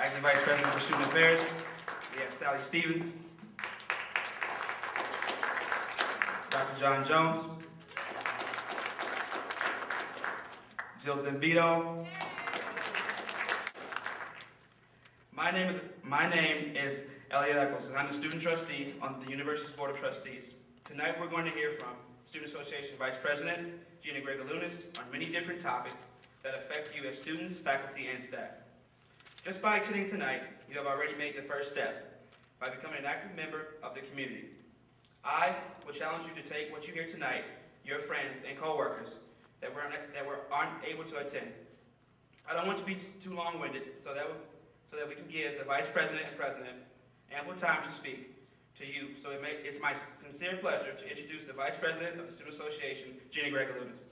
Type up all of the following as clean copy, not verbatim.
Acting Vice President for Student Affairs, we have Sally Stevens, Dr. John Jones, Jill Zambito. My name is Elliot Eccles, and I'm the student trustee on the university's Board of Trustees. Tonight we're going to hear from Student Association Vice President Gina Gregalunas on many different topics that affect you as students, faculty, and staff. Just by attending tonight, you have already made the first step by becoming an active member of the community. I will challenge you to take what you hear tonight, your friends and coworkers that aren't able to attend. I don't want to be too long-winded, so that we can give the Vice President and President ample time to speak to you. So it's my sincere pleasure to introduce the Vice President of the Student Association, Gina Gregalunas.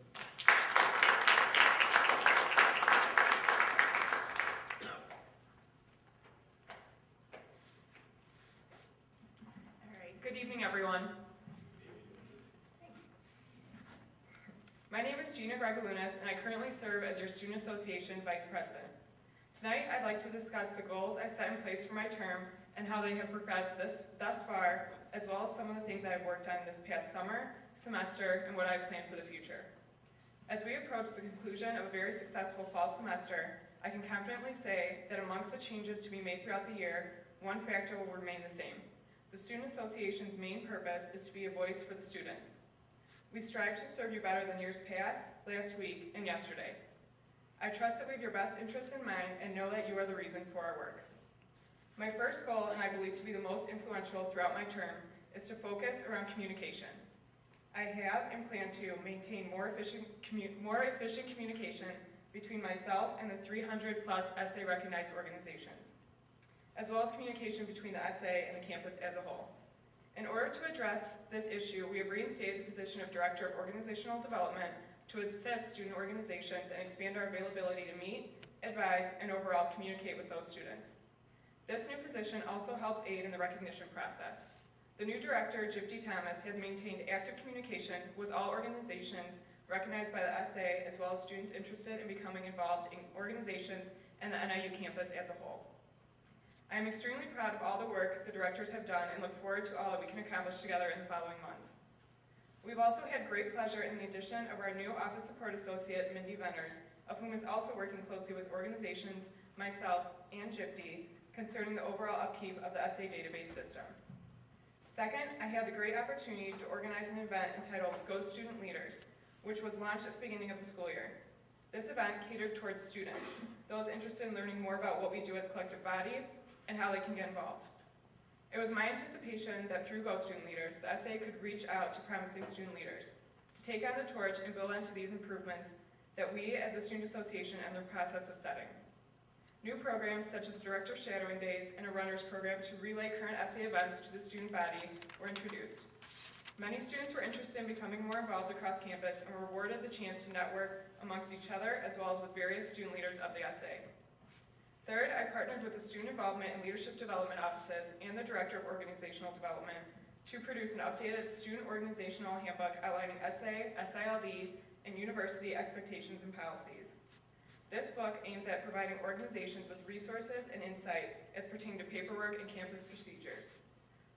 Good evening, everyone. My name is Gina Gregalunas, and I currently serve as your Student Association Vice President. Tonight, I'd like to discuss the goals I set in place for my term and how they have progressed thus far, as well as some of the things I have worked on this past summer, semester, and what I have planned for the future. As we approach the conclusion of a very successful fall semester, I can confidently say that amongst the changes to be made throughout the year, one factor will remain the same. The Student Association's main purpose is to be a voice for the students. We strive to serve you better than years past, last week, and yesterday. I trust that we have your best interests in mind and know that you are the reason for our work. My first goal, and I believe to be the most influential throughout my term, is to focus around communication. I have and plan to maintain more efficient communication between myself and the 300+ SA recognized organizations, as well as communication between the SA and the campus as a whole. In order to address this issue, we have reinstated the position of Director of Organizational Development to assist student organizations and expand our availability to meet, advise, and overall communicate with those students. This new position also helps aid in the recognition process. The new director, Gypti Thomas, has maintained active communication with all organizations recognized by the SA, as well as students interested in becoming involved in organizations and the NIU campus as a whole. I am extremely proud of all the work the directors have done and look forward to all that we can accomplish together in the following months. We've also had great pleasure in the addition of our new Office Support Associate, Mindy Venners, of whom is also working closely with organizations, myself, and Gypti concerning the overall upkeep of the SA database system. Second, I had the great opportunity to organize an event entitled Go Student Leaders, which was launched at the beginning of the school year. This event catered towards students, those interested in learning more about what we do as a collective body and how they can get involved. It was my anticipation that through Go Student Leaders, the SA could reach out to promising student leaders to take on the torch and build onto these improvements that we as a student association are in the process of setting. New programs such as Director Shadowing Days and a Runners program to relay current SA events to the student body were introduced. Many students were interested in becoming more involved across campus and were awarded the chance to network amongst each other as well as with various student leaders of the SA. Third, I partnered with the Student Involvement and Leadership Development Offices and the Director of Organizational Development to produce an updated student organizational handbook outlining SA, SILD, and university expectations and policies. This book aims at providing organizations with resources and insight as pertaining to paperwork and campus procedures.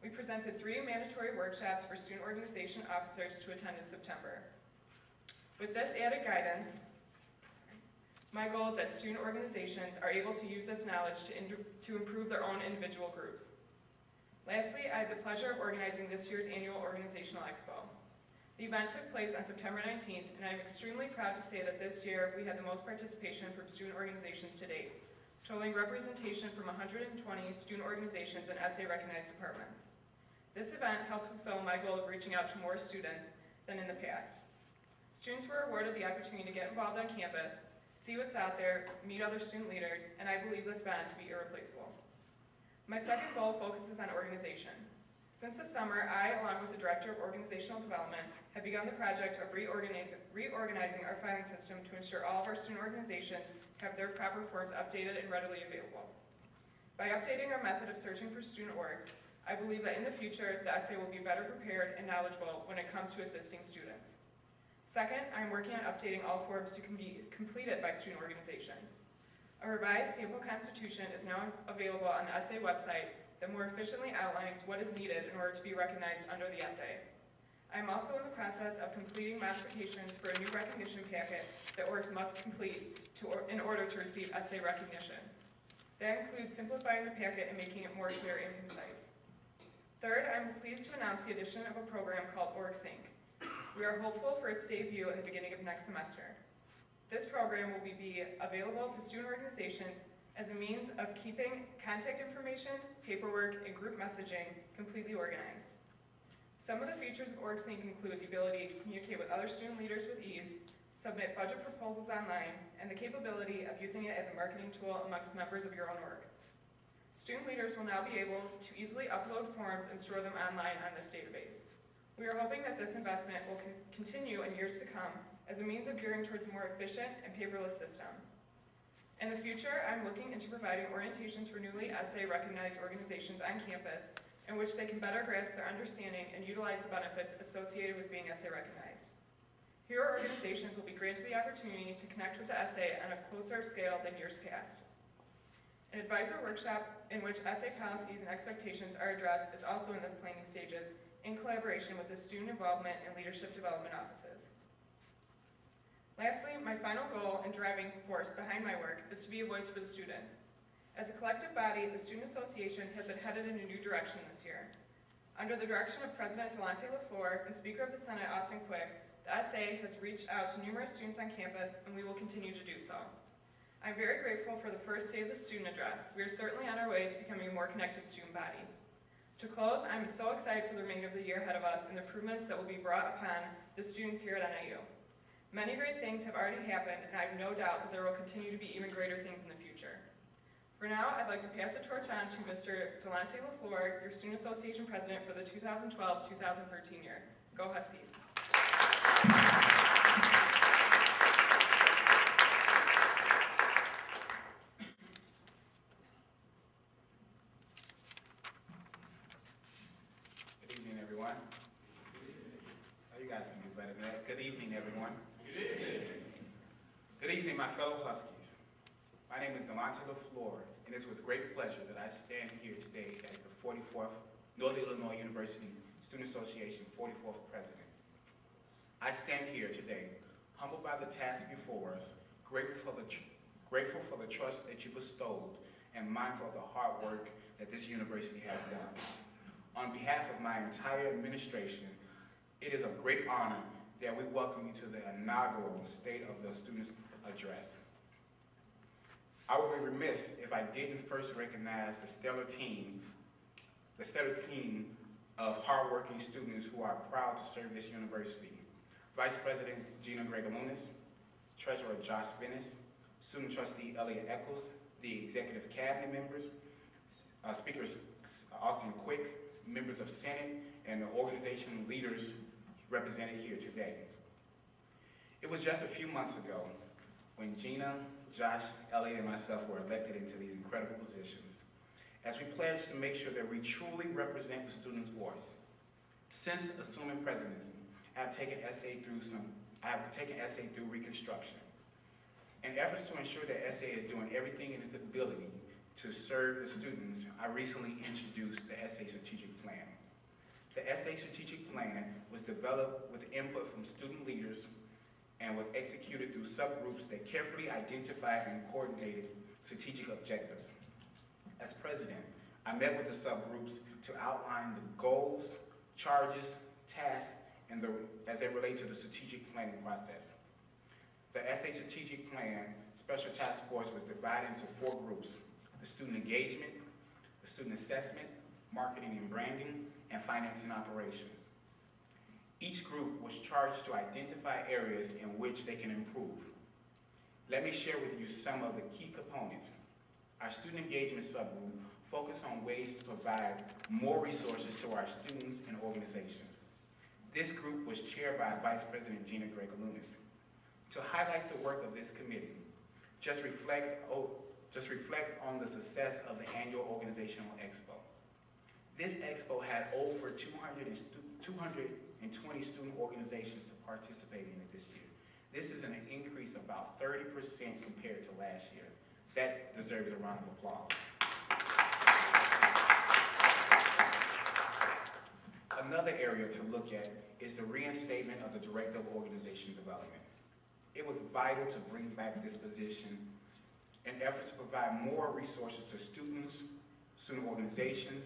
We presented 3 mandatory workshops for student organization officers to attend in September. With this added guidance, my goal is that student organizations are able to use this knowledge to improve their own individual groups. Lastly, I had the pleasure of organizing this year's annual Organizational Expo. The event took place on September 19th, and I'm extremely proud to say that this year we had the most participation from student organizations to date, totaling representation from 120 student organizations and SA recognized departments. This event helped fulfill my goal of reaching out to more students than in the past. Students were awarded the opportunity to get involved on campus, see what's out there, meet other student leaders, and I believe this event to be irreplaceable. My second goal focuses on organization. Since the summer, I, along with the Director of Organizational Development, have begun the project of reorganizing our filing system to ensure all of our student organizations have their proper forms updated and readily available. By updating our method of searching for student orgs, I believe that in the future, the SA will be better prepared and knowledgeable when it comes to assisting students. Second, I am working on updating all forms to be completed by student organizations. A revised sample constitution is now available on the SA website that more efficiently outlines what is needed in order to be recognized under the SA. I am also in the process of completing modifications for a new recognition packet that orgs must complete in order to receive SA recognition. That includes simplifying the packet and making it more clear and concise. Third, I'm pleased to announce the addition of a program called OrgSync. We are hopeful for its debut in the beginning of next semester. This program will be available to student organizations as a means of keeping contact information, paperwork, and group messaging completely organized. Some of the features of OrgSync include the ability to communicate with other student leaders with ease, submit budget proposals online, and the capability of using it as a marketing tool amongst members of your own org. Student leaders will now be able to easily upload forms and store them online on this database. We are hoping that this investment will continue in years to come as a means of gearing towards a more efficient and paperless system. In the future, I'm looking into providing orientations for newly SA recognized organizations on campus in which they can better grasp their understanding and utilize the benefits associated with being SA recognized. Here, organizations will be granted the opportunity to connect with the SA on a closer scale than years past. An advisor workshop in which SA policies and expectations are addressed is also in the planning stages in collaboration with the Student Involvement and Leadership Development offices. Lastly, my final goal and driving force behind my work is to be a voice for the students. As a collective body, the Student Association has been headed in a new direction this year. Under the direction of President Delonte LaFleur and Speaker of the Senate Austin Quick, the SA has reached out to numerous students on campus, and we will continue to do so. I'm very grateful for the first day of the student address. We are certainly on our way to becoming a more connected student body. To close, I'm so excited for the remainder of the year ahead of us and the improvements that will be brought upon the students here at NIU. Many great things have already happened, and I have no doubt that there will continue to be even greater things in the future. For now, I'd like to pass the torch on to Mr. Delonte LaFleur, your Student Association President for the 2012-2013 year. Go Huskies. Good evening, everyone. Oh, you guys can do better than that. Good evening, everyone. Good evening. Good evening, my fellow Huskies. My name is Delonte LaFleur, and it's with great pleasure that I stand here today as the 44th Northern Illinois University Student Association 44th President. I stand here today, humbled by the task before us, grateful for the trust that you bestowed, and mindful of the hard work that this university has done. On behalf of my entire administration, it is a great honor that we welcome you to the inaugural State of the Students Address. I would be remiss if I didn't first recognize the stellar team of hardworking students who are proud to serve this university. Vice President Gina Gregalunas, Treasurer Josh Bennis, Student Trustee Elliot Eccles, the Executive Cabinet members, Speakers Austin Quick, members of Senate, and the organizational leaders represented here today. It was just a few months ago when Gina, Josh, Elliot, and myself were elected into these incredible positions, as we pledged to make sure that we truly represent the student's voice. Since assuming presidency, I have taken SA through Reconstruction. In efforts to ensure that SA is doing everything in its ability to serve the students, I recently introduced the SA Strategic Plan. The SA Strategic Plan was developed with input from student leaders and was executed through subgroups that carefully identified and coordinated strategic objectives. As president, I met with the subgroups to outline the goals, charges, tasks, and as they relate to the strategic planning process. The SA Strategic Plan Special Task Force was divided into 4 groups: the student engagement, the student assessment, marketing and branding, and finance and operations. Each group was charged to identify areas in which they can improve. Let me share with you some of the key components. Our student engagement subgroup focused on ways to provide more resources to our students and organizations. This group was chaired by Vice President Gina Gregalunas. To highlight the work of this committee, just reflect on the success of the annual organizational expo. This expo had over 220 student organizations participating in it this year. This is an increase of about 30% compared to last year. That deserves a round of applause. Another area to look at is the reinstatement of the Director of Organization Development. It was vital to bring back this position in efforts to provide more resources to students, student organizations,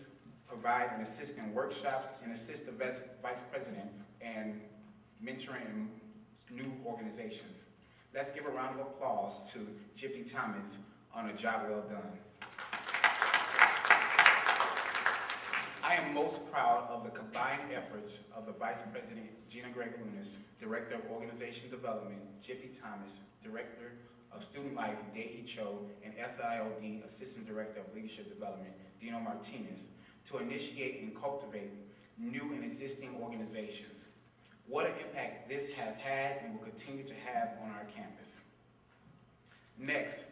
provide and assist in workshops, and assist the Vice President in mentoring new organizations. Let's give a round of applause to Gypsy Thomas on a job well done. I am most proud of the combined efforts of the Vice President, Gina Gregolunas, Director of Organization Development, Gypsy Thomas, Director of Student Life, Dehi Cho, and SIOD, Assistant Director of Leadership Development, Dino Martinez, to initiate and cultivate new and existing organizations. What an impact this has had and will continue to have on our campus. Next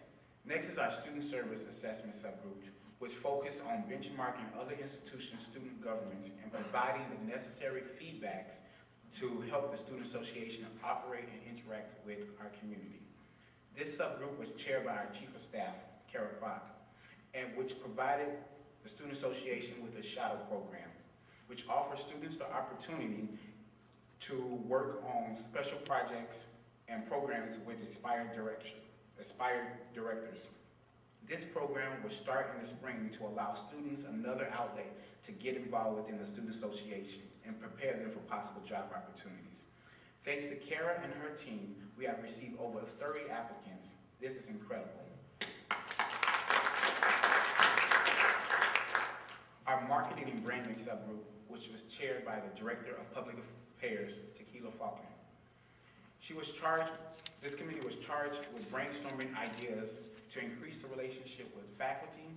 is our Student Service Assessment Subgroup, which focus on benchmarking other institutions' student governments and providing the necessary feedbacks to help the Student Association operate and interact with our community. This subgroup was chaired by our Chief of Staff, Kara Bach, and which provided the Student Association with a shadow program, which offers students the opportunity to work on special projects and programs with aspired directors. This program will start in the spring to allow students another outlet to get involved within the Student Association and prepare them for possible job opportunities. Thanks to Kara and her team, we have received over 30 applicants. This is incredible. Our Marketing and Branding Subgroup, which was chaired by the Director of Public Affairs, Tequila Faulkner. This committee was charged with brainstorming ideas to increase the relationship with faculty,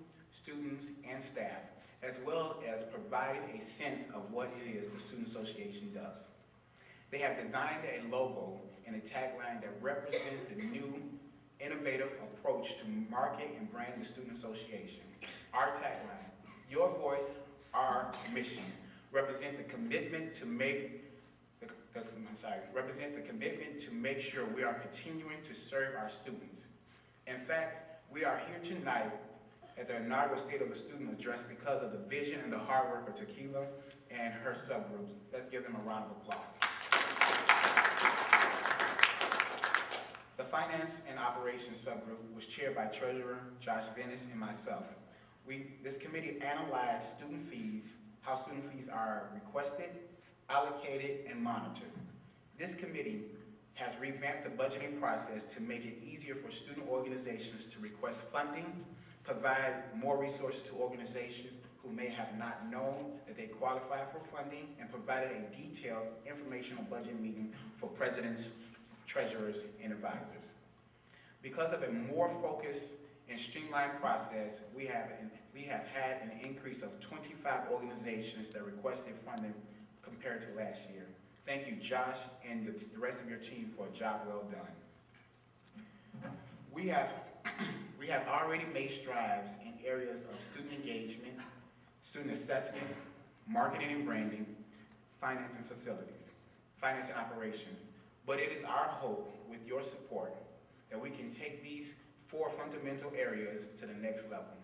students, and staff, as well as providing a sense of what it is the Student Association does. They have designed a logo and a tagline that represents the new, innovative approach to market and brand the Student Association. Our tagline, your voice, our mission, represent the commitment to make sure we are continuing to serve our students. In fact, we are here tonight at the inaugural State of the Student Address because of the vision and the hard work of Tequila and her subgroups. Let's give them a round of applause. The Finance and Operations subgroup was chaired by Treasurer Josh Venice and myself. This committee analyzed student fees, how student fees are requested, allocated, and monitored. This committee has revamped the budgeting process to make it easier for student organizations to request funding, provide more resources to organizations who may have not known that they qualify for funding, and provided a detailed informational budget meeting for presidents, treasurers, and advisors. Because of a more focused and streamlined process, we have had an increase of 25 organizations that requested funding compared to last year. Thank you, Josh, and the rest of your team for a job well done. We have already made strides in areas of student engagement, student assessment, marketing and branding, finance and facilities, finance and operations. But it is our hope, with your support, that we can take these 4 fundamental areas to the next level.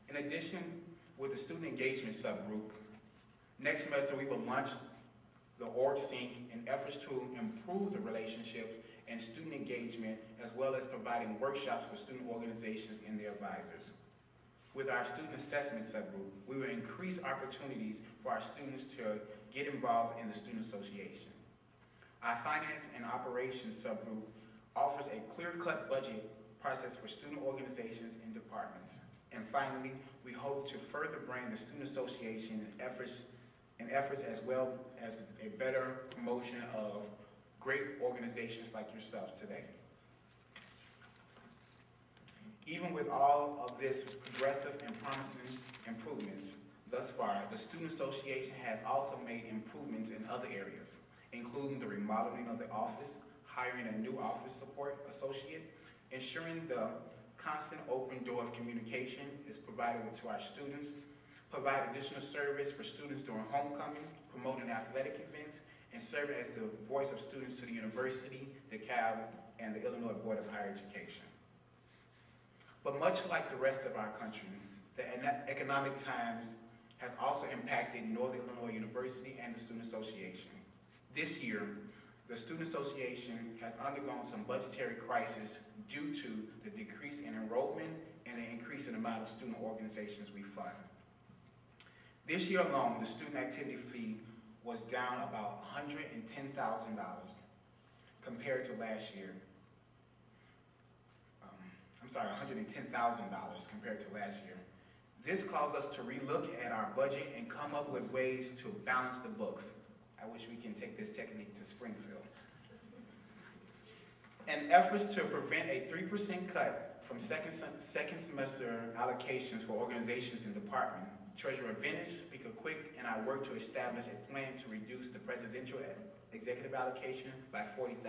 In addition, with the student engagement subgroup, next semester we will launch the OrgSync in efforts to improve the relationships and student engagement, as well as providing workshops for student organizations and their advisors. With our student assessment subgroup, we will increase opportunities for our students to get involved in the Student Association. Our finance and operations subgroup offers a clear-cut budget process for student organizations and departments. And finally, we hope to further brand the Student Association in efforts as well as a better promotion of great organizations like yourselves today. Even with all of this progressive and promising improvements thus far, the Student Association has also made improvements in other areas, including the remodeling of the office, hiring a new office support associate, ensuring the constant open door of communication is provided to our students, provide additional service for students during homecoming, promoting athletic events, and serving as the voice of students to the university, the CAB, and the Illinois Board of Higher Education. But much like the rest of our country, the economic times has also impacted Northern Illinois University and the Student Association. This year, the Student Association has undergone some budgetary crisis due to the decrease in enrollment and the increase in the amount of student organizations we fund. This year alone, the student activity fee was down about $110,000 compared to last year. $110,000 compared to last year. This caused us to relook at our budget and come up with ways to balance the books. I wish we can take this technique to Springfield. In efforts to prevent a 3% cut from second semester allocations for organizations and departments, Treasurer Venice, Speaker Quick, and I worked to establish a plan to reduce the presidential executive allocation by $40,000,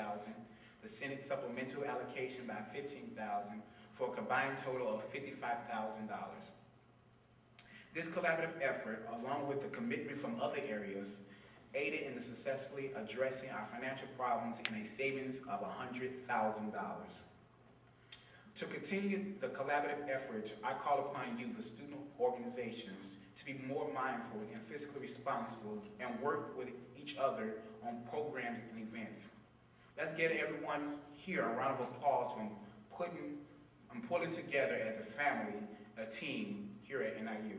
the Senate supplemental allocation by $15,000, for a combined total of $55,000. This collaborative effort, along with the commitment from other areas, aided in the successfully addressing our financial problems in a savings of $100,000. To continue the collaborative effort, I call upon you, the student organizations, to be more mindful and fiscally responsible and work with each other on programs and events. Let's get everyone here a round of applause from pulling together as a family, a team here at NIU.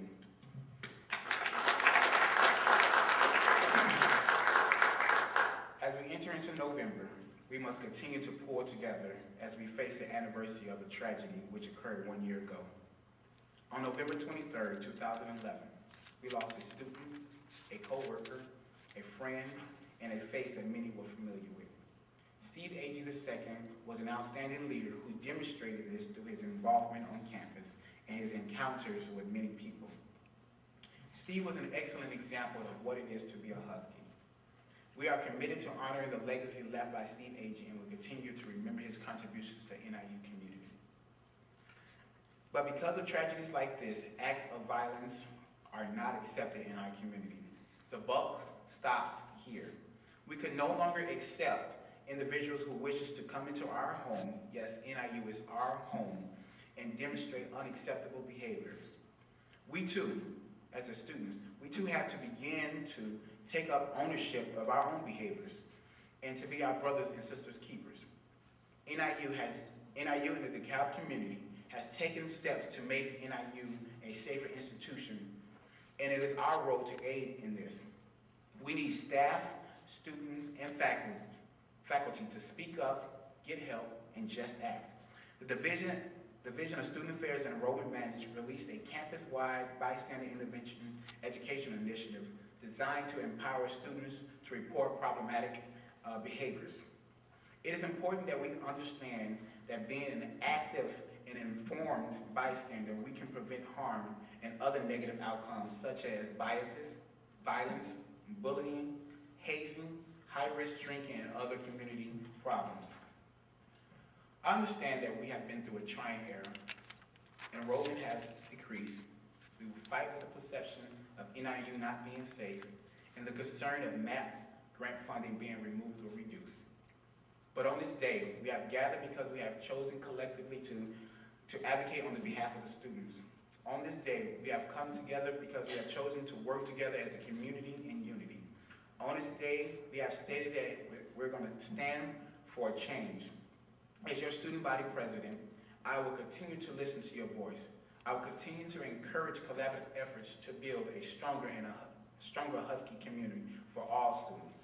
As we enter into November, we must continue to pull together as we face the anniversary of the tragedy which occurred 1 year ago. On November 23rd, 2011, we lost a student, a co-worker, a friend, and a face that many were familiar with. Steve Agee II was an outstanding leader who demonstrated this through his involvement on campus and his encounters with many people. Steve was an excellent example of what it is to be a Husky. We are committed to honoring the legacy left by Steve Agee and will continue to remember his contributions to the NIU community. But because of tragedies like this, acts of violence are not accepted in our community. The buck stops here. We can no longer accept individuals who wishes to come into our home, yes, NIU is our home, and demonstrate unacceptable behaviors. We too, as the students, we too have to begin to take up ownership of our own behaviors and to be our brothers and sisters keepers. NIU and the DeKalb community has taken steps to make NIU a safer institution, and it is our role to aid in this. We need staff, students, and faculty to speak up, get help, and just act. The Division of Student Affairs and Enrollment Management released a campus-wide bystander intervention education initiative designed to empower students to report problematic behaviors. It is important that we understand that being an active and informed bystander, we can prevent harm and other negative outcomes such as biases, violence, bullying, hazing, high-risk drinking, and other community problems. I understand that we have been through a trying era. Enrollment has decreased. We will fight with the perception of NIU not being safe and the concern of MAP grant funding being removed or reduced. But on this day, we have gathered because we have chosen collectively to advocate on the behalf of the students. On this day, we have come together because we have chosen to work together as a community in unity. On this day, we have stated that we're going to stand for a change. As your student body president, I will continue to listen to your voice. I will continue to encourage collaborative efforts to build a stronger Husky community for all students.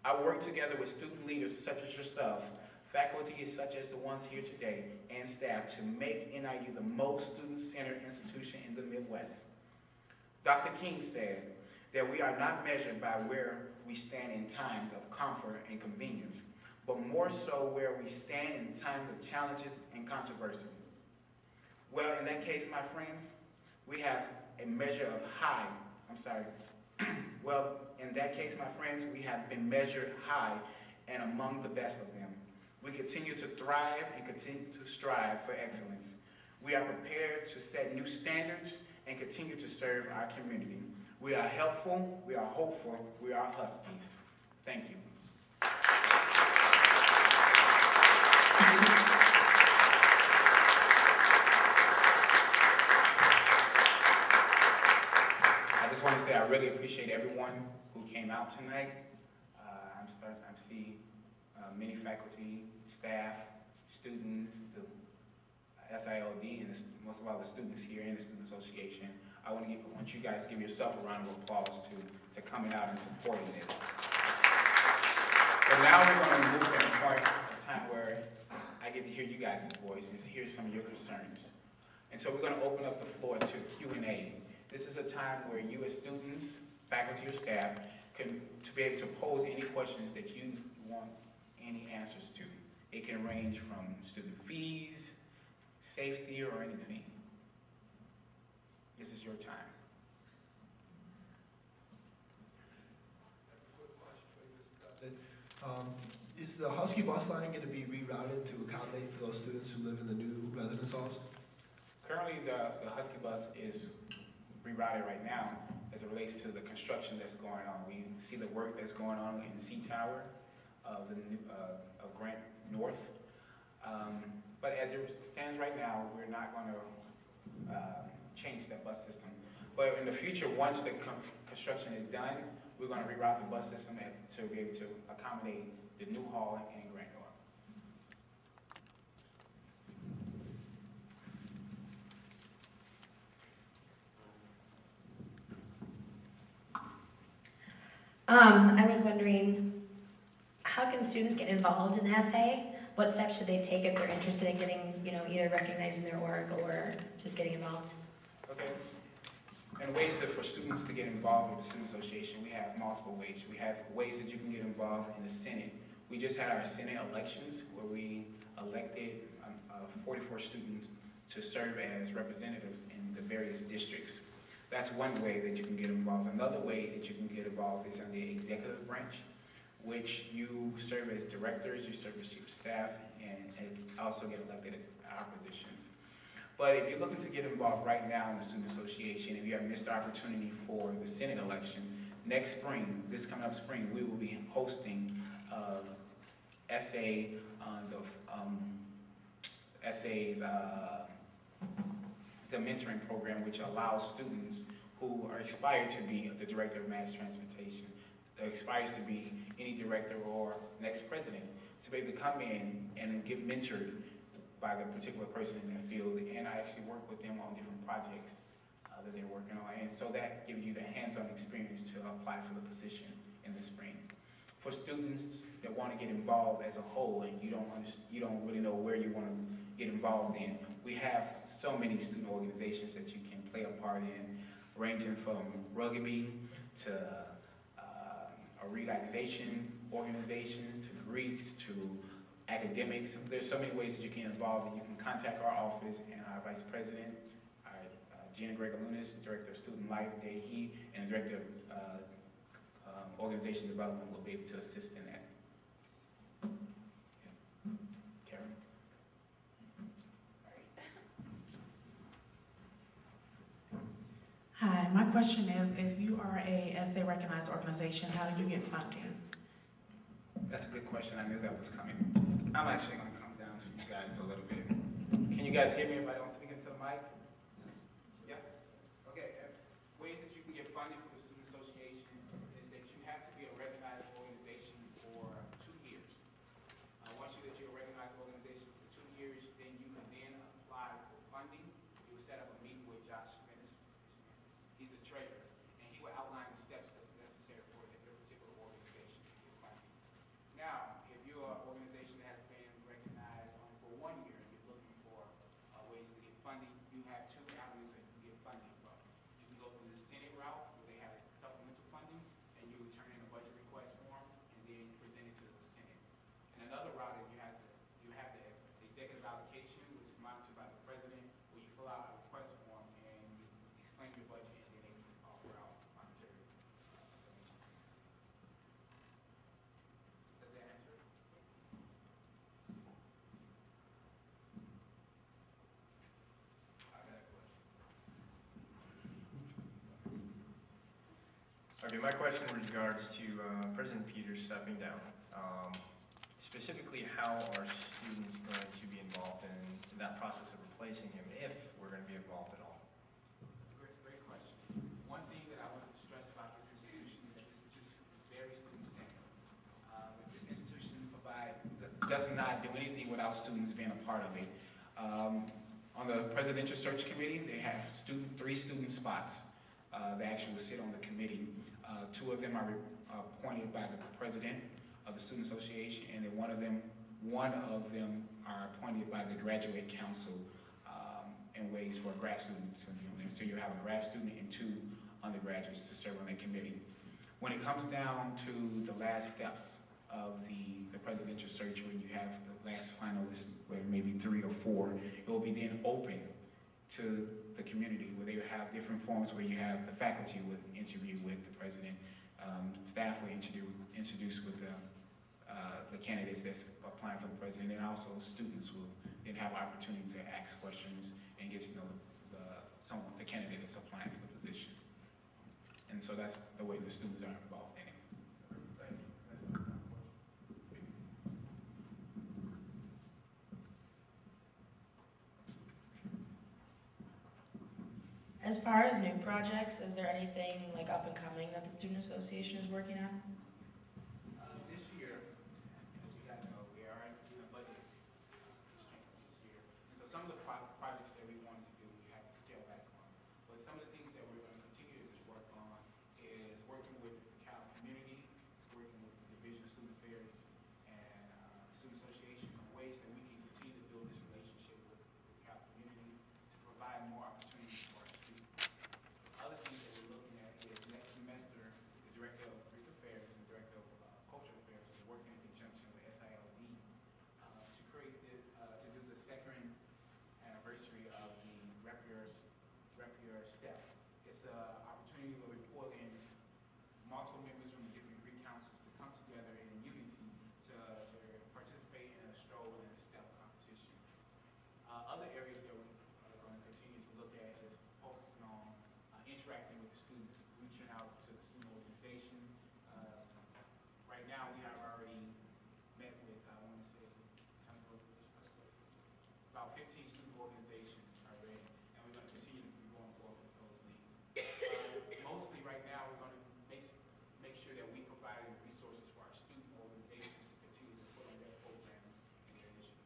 I work together with student leaders such as yourself, faculty such as the ones here today, and staff to make NIU the most student-centered institution in the Midwest. Dr. King said that we are not measured by where we stand in times of comfort and convenience, but more so where we stand in times of challenges and controversy. Well, in that case, my friends, we have a measure of high, well, in that case, my friends, we have been measured high and among the best of them. We continue to thrive and continue to strive for excellence. We are prepared to set new standards and continue to serve our community. We are helpful, we are hopeful, we are Huskies. Thank you. really appreciate everyone who came out tonight. I see many faculty, staff, students, the SILD, and most of all the students here in the Student Association. I want you guys to give yourself a round of applause to coming out and supporting this. But now we're going to move to a part of time where I get to hear you guys' voices, hear some of your concerns. And so we're going to open up the floor to Q&A. This is a time where you as students, faculty, or staff to be able to pose any questions that you want any answers to. It can range from student fees, safety, or anything. This is your time. Is the Husky bus line going to be rerouted to accommodate for those students who live in the new residence halls? Currently, the Husky bus is rerouted right now as it relates to the construction that's going on. We see the work that's going on in C Tower of Grant North. But as it stands right now, we're not going to change that bus system. But in the future, once the construction is done, we're going to reroute the bus system to be able to accommodate the new hall in Grant North. I was wondering, how can students get involved in the SA? What steps should they take if they're interested in getting, either recognizing their work or just getting involved? Okay. And ways for students to get involved with the Student Association, we have multiple ways. We have ways that you can get involved in the Senate. We just had our Senate elections where we elected 44 students to serve as representatives in the various districts. That's one way that you can get involved. Another way that you can get involved is in the executive branch, which you serve as directors, you serve as chief of staff, and also get elected as our positions. But if you're looking to get involved right now in the Student Association, if you have missed the opportunity for the Senate election, next spring, this coming up spring, we will be hosting the mentoring program, which allows students who are aspired to be the director of mass transportation, that aspires to be any director or next president, to be able to come in and get mentored by the particular person in their field. And I actually work with them on different projects that they're working on. And so that gives you the hands-on experience to apply for the position in the spring. For students that want to get involved as a whole and you don't really know where you want to get involved in, we have so many student organizations that you can play a part in, ranging from rugby to relaxation organizations, to Greeks, to academics. There's so many ways that you can get involved, and you can contact our office and our Vice President, Gina Gregalunas, Director of Student Life, Dehi, and Director of Organization Development will be able to assist in that. Yeah. Karen? Hi, my question is, if you are a SA recognized organization, how do you get funding? That's a good question. I knew that was coming. I'm actually going to come down to you guys a little bit. Can you guys hear me if I don't speak into the mic? Yeah? Okay. Ways that you can get funding for the Student Association is that you have to be a recognized organization for 2 years. Once you're a recognized organization for 2 years, then you can then apply for funding. You will set up a meeting with Josh Bennis. He's the treasurer, and he will outline the steps that's necessary for your particular organization to get funding. Now, if your organization has been recognized only for 1 year and you're looking for ways to get funding, you have 2 avenues that you can get funding from. You can go through the Senate route, where they have supplemental funding, and you would turn in a budget request form, and then you present it to the Senate. And another route is you have the executive allocation, which is monitored by the president, where you fill out a request form and you explain your budget, and then they can offer out monetary information. Does that answer it? I got a question. Okay, my question regards to President Peters stepping down. Specifically, how are students going to be involved in that process of replacing him, if we're going to be involved at all? That's a great question. One thing that I want to stress about does not do anything without students being a part of it. On the Presidential Search Committee, they have 3 student spots that actually will sit on the committee. 2 of them are appointed by the president of the Student Association, and then one of them are appointed by the Graduate Council in ways for grad students. So you have a grad student and 2 undergraduates to serve on that committee. When it comes down to the last steps of the presidential search, when you have the last finalists, where maybe 3 or 4, it will be then open to the community, where they will have different forms where you have the faculty would interview with the president, staff will introduce with the candidates that's applying for the president, and also students will then have opportunity to ask questions and get to know the candidate that's applying for the position. And so that's the way the students are involved in it. As far as new projects, is there anything like up and coming that the Student Association is working on? This year, as you guys know, we are in a budget constraint this year. And so some of the projects that we wanted to do, we have to scale back on. But some of the things that we're going to continue to work on is working with the Cal community, it's working with the Division of Student Affairs and the Student Association on ways that we can continue to build this relationship with the Cal community to provide more opportunities for our students. Other things that we're looking at is next semester, the Director of Greek Affairs and the Director of Cultural Affairs are working in conjunction with SILD to create to do the second anniversary of the Rep Your Step. It's an opportunity where we pull in multiple members from the different Greek councils to come together in unity to participate in a stroll and a step competition. Other areas that we're going to continue to look at is focusing on interacting with the students, reaching out to the student organizations. Right now, we have already met with, I want to say, about 15 student organizations already, and we're going to continue to be going forward with those things. Mostly right now, we're going to make sure that we provide the resources for our student organizations to continue to put on their programs and their initiatives.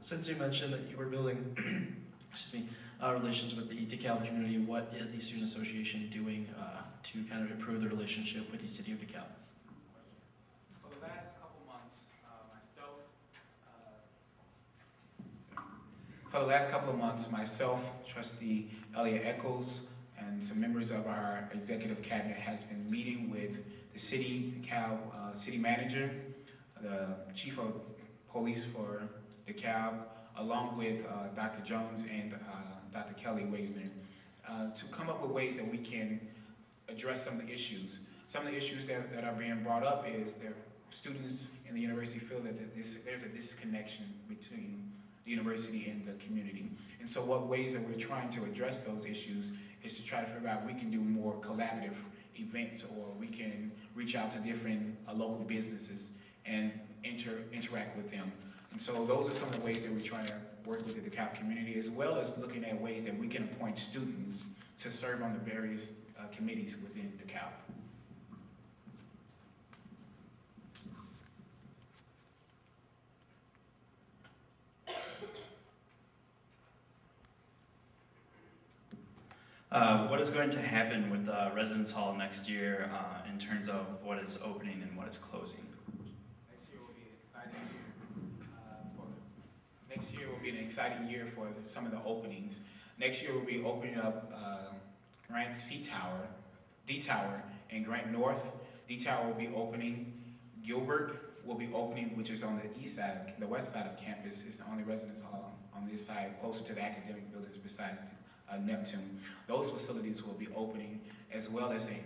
Since you mentioned that you were building, excuse me, relations with the DeKalb community, what is the Student Association doing to kind of improve the relationship with the city of DeKalb? For the last couple months, myself, Trustee Elliot Echols, and some members of our executive cabinet has been meeting with the city, DeKalb city manager, the chief of police for DeKalb, along with Dr. Jones and Dr. Kelly Waisner, to come up with ways that we can address some of the issues. Some of the issues that are being brought up is that students in the university feel that there's a disconnection between the university and the community. And so what ways that we're trying to address those issues is to try to figure out if we can do more collaborative events, or we can reach out to different local businesses and interact with them. And so those are some of the ways that we're trying to work with the DeKalb community, as well as looking at ways that we can appoint students to serve on the various committees within DeKalb. What is going to happen with Residence Hall next year in terms of what is opening and what is closing? Next year will be an exciting year. Next year will be an exciting year for some of the openings. Next year we'll be opening up Grant C Tower, D Tower, and Grant North. D Tower will be opening. Gilbert will be opening, which is on the east side, the west side of campus. It's the only residence hall on this side, closer to the academic buildings besides Neptune. Those facilities will be opening, as well as a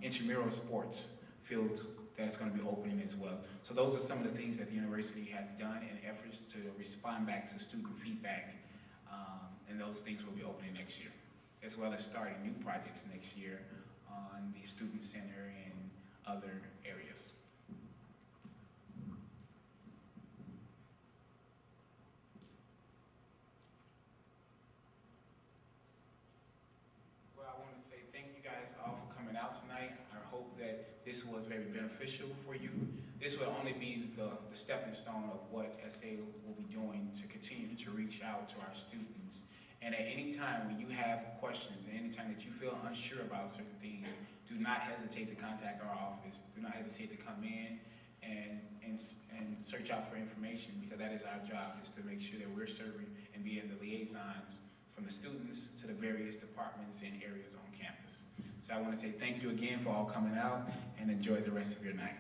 intramural sports field that's going to be opening as well. So those are some of the things that the university has done in efforts to respond back to student feedback, and those things will be opening next year, as well as starting new projects next year on the student center and other areas. Well, I want to say thank you guys all for coming out tonight. this was very beneficial for you. This will only be the stepping stone of what SA will be doing to continue to reach out to our students. And at any time when you have questions, and any time that you feel unsure about certain things, do not hesitate to contact our office. Do not hesitate to come in and search out for information, because that is our job, is to make sure that we're serving and being the liaisons from the students to the various departments and areas on campus. So I want to say thank you again for all coming out, and enjoy the rest of your night.